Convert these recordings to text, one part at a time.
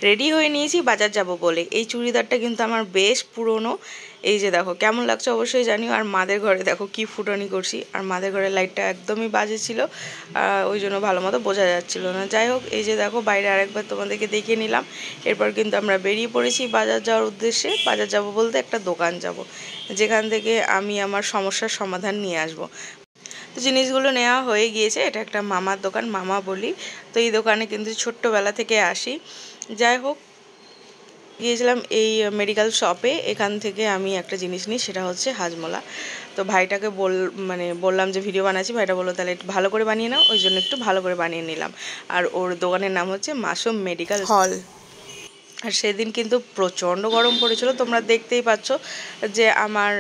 Ready হয়ে নিয়েছি বাজার যাব বলে। এই চুড়িদারটা কিন্তু আমার বেশ পুরনো। এই যে দেখো কেমন লাগছে অবশ্যই জানিও। আর মাদের ঘরে দেখো কি ফুটানি করছি, আর মাদের ঘরে লাইটটা একদমই বাজে ছিল, ওই জন্য ভালো মতো বোঝা যাচ্ছিল না। যাই হোক, এই যে দেখো বাইরে আরেকবার তোমাদেরকে দেখিয়ে নিলাম। এরপর কিন্তু আমরা বেরিয়ে পড়েছি বাজার যাওয়ার উদ্দেশ্যে। বাজার যাব বলতে একটা দোকান যাব, যেখান থেকে আমি আমার সমস্যার সমাধান নিয়ে আসব। তো জিনিসগুলো নেওয়া হয়ে গিয়েছে। এটা একটা মামার দোকান, মামা বলি। তো এই দোকানে কিন্তু ছোট্টবেলা থেকে আসি। যাই হোক, গিয়েছিলাম এই মেডিকেল শপে। এখান থেকে আমি একটা জিনিস নিই, সেটা হচ্ছে হাজমোলা। তো ভাইটাকে বললাম যে ভিডিও বানাচ্ছি। ভাইটা বললো তাহলে একটু ভালো করে বানিয়ে নাও, ওই জন্য একটু ভালো করে বানিয়ে নিলাম। আর ওর দোকানের নাম হচ্ছে মাসুম মেডিকেল হল। আর সেদিন কিন্তু প্রচণ্ড গরম পড়েছিল, তোমরা দেখতেই পাচ্ছ যে আমার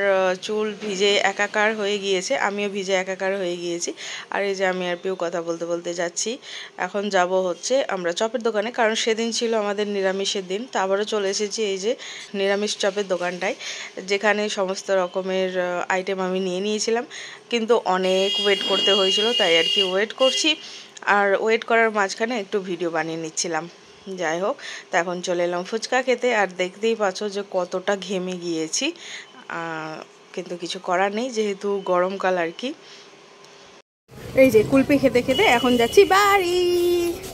চুল ভিজে একাকার হয়ে গিয়েছে, আমিও ভিজে একাকার হয়ে গিয়েছি। আর এই যে আমি আর পিউ কথা বলতে বলতে যাচ্ছি। এখন যাব হচ্ছে আমরা চপের দোকানে, কারণ সেদিন ছিল আমাদের নিরামিষের দিন। তো আবারও চলে এসেছি এই যে নিরামিষ চপের দোকানটায়, যেখানে সমস্ত রকমের আইটেম আমি নিয়ে নিয়েছিলাম, কিন্তু অনেক ওয়েট করতে হয়েছিল, তাই আর কি ওয়েট করছি। আর ওয়েট করার মাঝখানে একটু ভিডিও বানিয়ে নিচ্ছিলাম। যাই হোক, তো এখন চলে এলাম ফুচকা খেতে। আর দেখতেই পাচ্ছ যে কতটা ঘেমে গিয়েছি, কিন্তু কিছু করার নেই, যেহেতু গরমকাল আর কি। এই যে কুলপি খেতে খেতে এখন যাচ্ছি বাড়ি।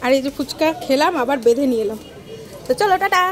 আর এই যে ফুচকা খেলাম, আবার বেঁধে নিয়ে এলাম। তো চলো টাটা।